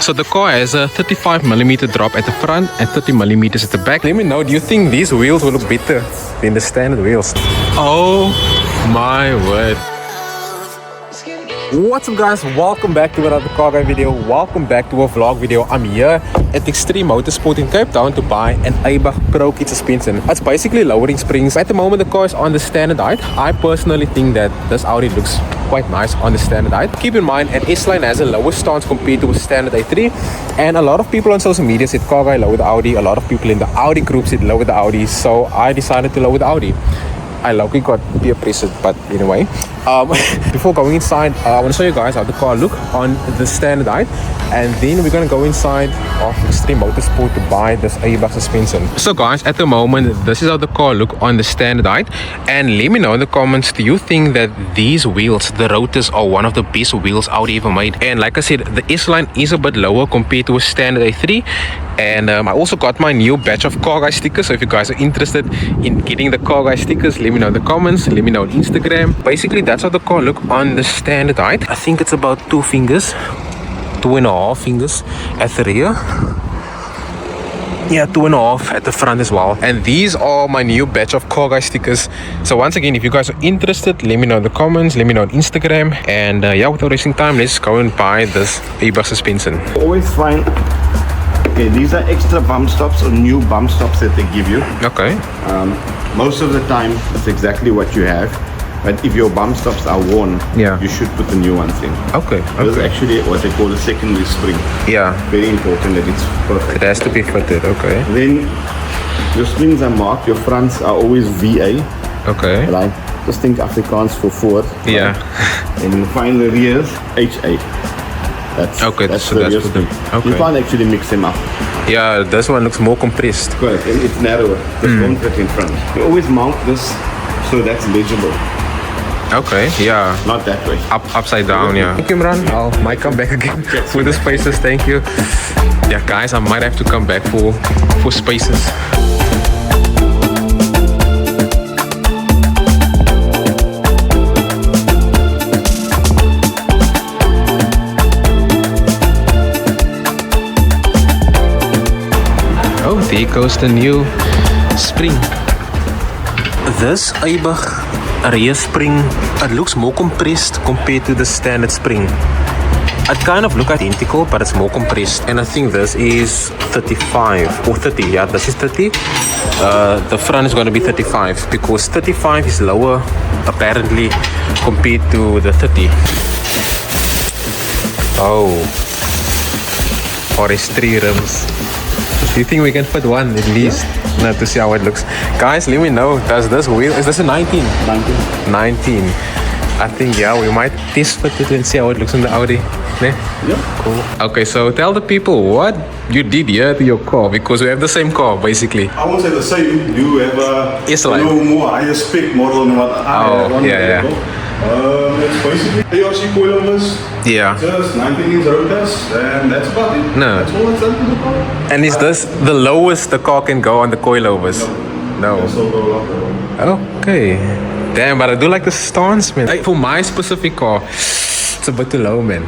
So the car has a 35mm drop at the front and 30mm at the back. Let me know, do you think these wheels will look better than the standard wheels? Oh my word. What's up guys, welcome back to another car guy video. Welcome back to a vlog video. I'm here at Extreme Motorsport in Cape Town to buy an Eibach Pro Kit suspension. It's basically lowering springs. At the moment the car is on the standard height. I personally think that this Audi looks quite nice on the standard height. Keep in mind an S-Line has a lower stance compared to a standard A3, and a lot of people on social media said car guy lower the Audi. A lot of people in the Audi group said lower the Audi, so I decided to lower the Audi. I luckily got peer pressured, but anyway, before going inside, I want to show you guys how the car look on the standard height, and then we're gonna go inside of Extreme Motorsport to buy this Eibach suspension. So guys, at the moment, this is how the car look on the standard height, and let me know in the comments, do you think that these wheels, the rotors, are one of the best wheels Audi ever made? And like I said, the S-Line is a bit lower compared to a standard A3, and I also got my new batch of car guy stickers, so if you guys are interested in getting the car guy stickers, let me know in the comments, let me know on Instagram. Basically that's how the car look on the standard height. I think it's about 2 fingers, 2.5 fingers at the rear. Yeah, 2.5 at the front as well. And these are my new batch of car guy stickers. So once again, if you guys are interested, let me know in the comments, let me know on Instagram. And yeah, without wasting time, let's go and buy this Eibach suspension. Always find, okay, these are extra bump stops or new bump stops that they give you. Okay. Most of the time, it's exactly what you have. But if your bump stops are worn, yeah, you should put the new ones in. Okay. This is actually what they call a secondary spring. Yeah. Very important that it's perfect. It has to be fitted, okay. Then your springs are marked, your fronts are always VA. Okay. Right? Just think Afrikaans for forward. Right? Yeah. And find the rears, HA. That's okay, that's so the that's rear for them. spring. Okay. You can't actually mix them up. Yeah, this one looks more compressed. Correct, and it's narrower. This won't fit in front. You always mount this so that's legible. Okay, yeah. Not that way. Upside down, yeah. Thank you, Imran. I might come back again for the spaces. Thank you. Yeah, guys, I might have to come back for spaces. Oh, there goes the new spring. This Eibach rear spring, it looks more compressed compared to the standard spring. It kind of look identical, but it's more compressed. And I think this is 35 or 30. Yeah, this is 30. The front is going to be 35 because 35 is lower apparently compared to the 30. Oh, RS3 rims. Do you think we can fit one at least? No, to see how it looks. Guys, let me know. Does this wheel, is this a 19? 19. I think, yeah, we might test fit it and see how it looks in the Audi. Ne? Yeah. Cool. Okay, so tell the people what you did here to your car, because we have the same car basically. I won't say the same. You have a S-Line. more higher spec model than what I have. Yeah. It's basically ARC coilovers. Yeah. Just 19-inch rotors, and that's about it. No. That's all that's done to the car. And is this the lowest the car can go on the coilovers? No. So go up. Okay. Damn, but I do like the stance, man. Like, for my specific car, it's a bit too low, man.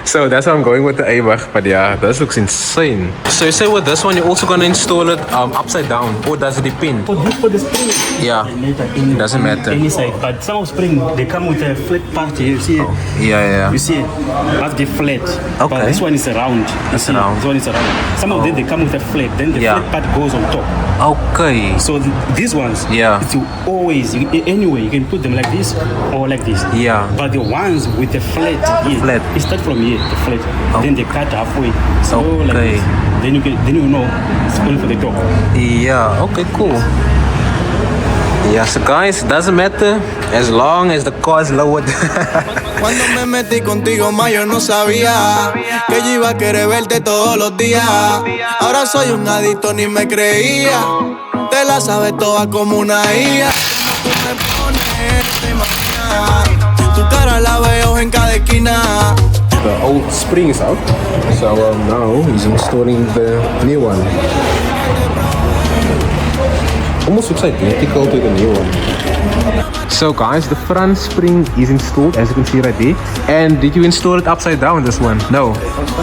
So that's why I'm going with the Eibach. But yeah, this looks insane. So you say with this one, you're also gonna install it upside down, or does it depend? For the spring, Yeah, it doesn't matter. Any side, but some of spring they come with a flat part here. You see, Yeah. you see, that's the flat. Okay. But this one is a round. It's a round. This one is a round. Some of them they come with a flat. Then the flat part goes on top. Okay. So these ones, Yeah. it's always anyway you can put them like this or like this. Yeah. But the ones with the flat here, Flat. it start from here, the flat. Then they cut halfway. So like Okay. this. Then you know it's only for the top. Yeah, okay, cool. Yeah, so guys, doesn't matter as long as the car is lowered. Cuando me metí contigo más yo no sabía que yo iba a querer verte todos los días. Ahora soy un adicto, ni me creía. Te la sabes toda como una IA. Tú me pones de mañana. Tu cara la veo en cada esquina. The old spring is out, so now he's installing the new one. Almost looks identical to the new one. So guys, the front spring is installed, as you can see right there. And did you install it upside down, this one? No,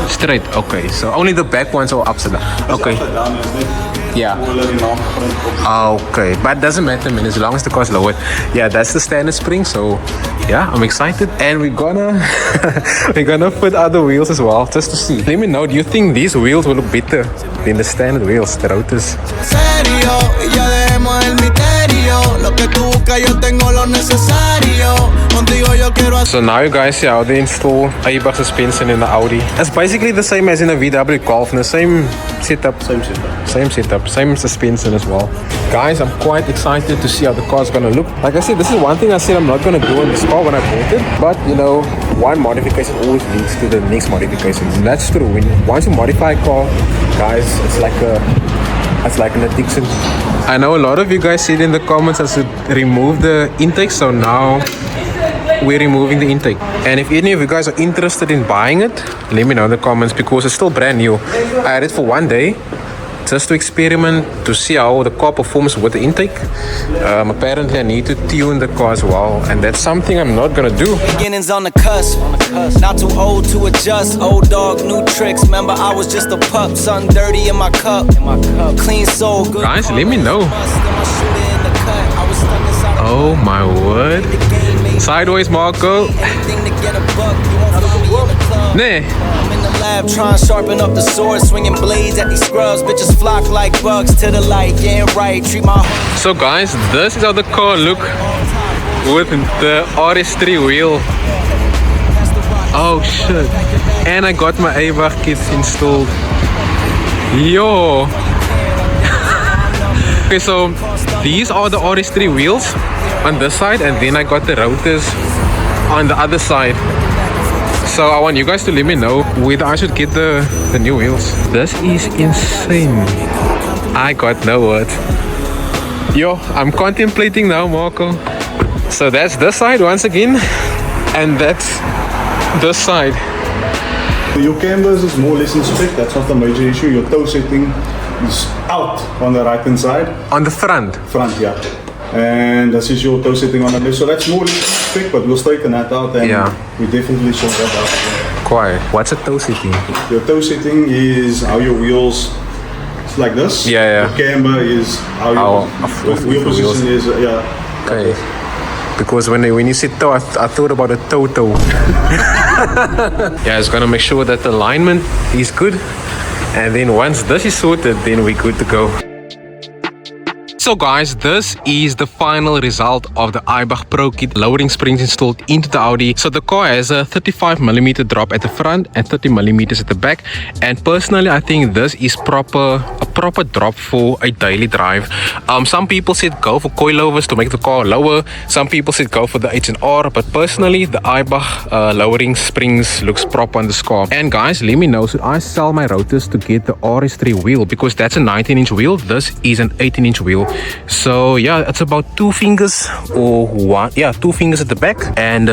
straight. Okay, so only the back ones are upside down. Okay. Yeah. Okay, but it doesn't matter, man, as long as the car's lowered. Yeah, that's the standard spring. So yeah, I'm excited, and we're gonna we're gonna put other wheels as well, just to see. Let me know, do you think these wheels will look better than the standard wheels, the rotors? Serio, y ya dejemos el misterio. Lo que tú buscas, yo tengo lo necesario. Contigo yo quiero hacer. So now you guys see how they install Eibach suspension in the Audi. It's basically the same as in a VW Golf, the same setup. Same suspension as well. Guys, I'm quite excited to see how the car's gonna look. Like I said, this is one thing I said I'm not gonna do in this car when I bought it. But you know, one modification always leads to the next modification. And that's true. Once you modify a car, guys, it's like an addiction. I know a lot of you guys said in the comments I should remove the intake, so now we're removing the intake. And if any of you guys are interested in buying it, let me know in the comments, because it's still brand new. I had it for 1 day just to experiment, to see how the car performs with the intake. Apparently I need to tune the car as well, and that's something I'm not gonna do. Beginnings on the cusp, not too old to adjust. Old dog, new tricks. Remember I was just a pup, something dirty in my cup. Clean soul, good. Guys, let me know. Oh my word. Sideways, Marco. Nah. Lab, trying to sharpen up the sword, swinging blades at these scrubs. Bitches flock like bugs to the light. Yeah, right. Treat my. So guys, this is how the car look with the RS3 wheel. Oh shit! And I got my Eibach kits installed. Yo. Okay, so these are the RS3 wheels on this side, and then I got the rotors on the other side. So I want you guys to let me know whether I should get the new wheels. This is insane. I got no words. Yo, I'm contemplating now, Marco. So that's this side once again, and that's this side. Your canvas is more or less in spec. That's not the major issue. Your toe setting is out on the right hand side. On the front. Front, yeah. And this is your toe setting on the left. So that's more or less spec, but we'll straighten that out, and we definitely sort that out. Quiet. What's a toe setting? Your toe setting is how your wheels, it's like this. Yeah. The camber is how your wheel position is. Yeah. Okay. Because when you said toe, I thought about a toe. Yeah, it's gonna make sure that the alignment is good, and then once this is sorted, then we're good to go. So guys, this is the final result of the Eibach Pro Kit lowering springs installed into the Audi. So the car has a 35mm drop at the front and 30mm at the back, and personally I think this is a proper drop for a daily drive. Some people said go for coilovers to make the car lower, some people said go for the H&R, but personally the Eibach lowering springs looks proper on this car. And guys, let me know, should I sell my rotors to get the RS3 wheel, because that's a 19-inch wheel, this is an 18-inch wheel. So yeah, it's about 2 fingers or one, 2 fingers at the back and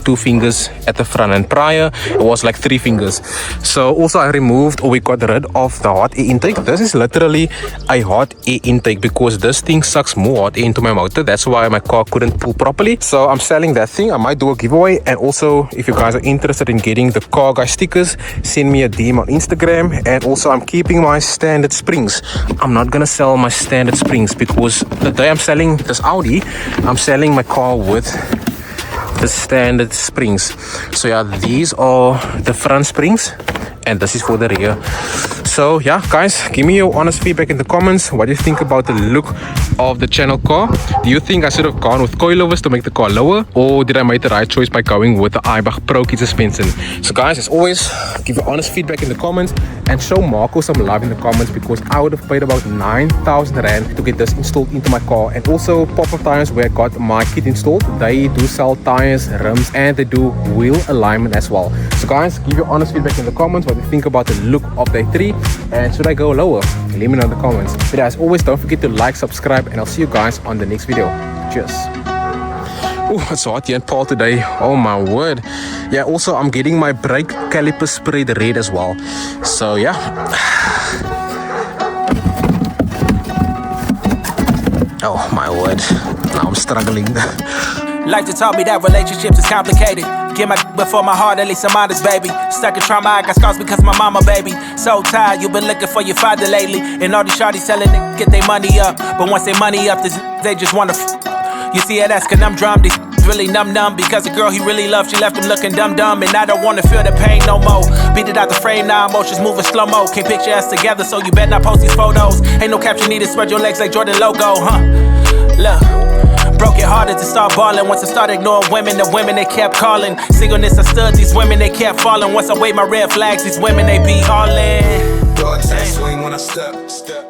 2 fingers at the front, and prior it was like 3 fingers. So also I removed, or we got rid of the hot air intake. This is literally a hot air intake because this thing sucks more hot air into my motor. That's why my car couldn't pull properly. So I'm selling that thing. I might do a giveaway, and also if you guys are interested in getting the car guy stickers, send me a DM on Instagram. And also I'm keeping my standard springs. I'm not gonna sell my standard springs because the day I'm selling this Audi, I'm selling my car with the standard springs. So yeah, these are the front springs and this is for the rear. So yeah guys, give me your honest feedback in the comments. What do you think about the look of the channel car? Do you think I should have gone with coilovers to make the car lower, or did I make the right choice by going with the Eibach Pro Kit suspension? So guys, as always, give your honest feedback in the comments and show Marco some love in the comments, because I would have paid about 9,000 rand to get this installed into my car. And also Pop-Up Tires, where I got my kit installed, they do sell tires, rims, and they do wheel alignment as well. So guys, give your honest feedback in the comments. What do you think about the look of the A3, and should I go lower? Let me know in the comments. But as always, don't forget to like, subscribe, and I'll see you guys on the next video. Cheers. Oh, it's hot here in Paul today. Oh my word. Yeah, also I'm getting my brake caliper sprayed red as well. So yeah. Oh my word, now I'm struggling. Life just taught me that relationships is complicated. Get my before my heart, at least I'm honest, baby. Stuck in trauma, I got scars because of my mama, baby. So tired, you been looking for your father lately. And all these shawties telling niggas get their money up. But once they money up, they just wanna You see it as conundrum, these really numb because the girl he really loved, she left him looking dumb. And I don't wanna feel the pain no more. Beat it out the frame, now emotions moving slow-mo. Can't picture us together, so you better not post these photos. Ain't no caption needed, spread your legs like Jordan logo, huh? Look, broke it harder to start balling. Once I started ignoring women, the women they kept calling. Singleness I stood, these women they kept falling. Once I waved my red flags, these women they be all in. Dog swing when I step.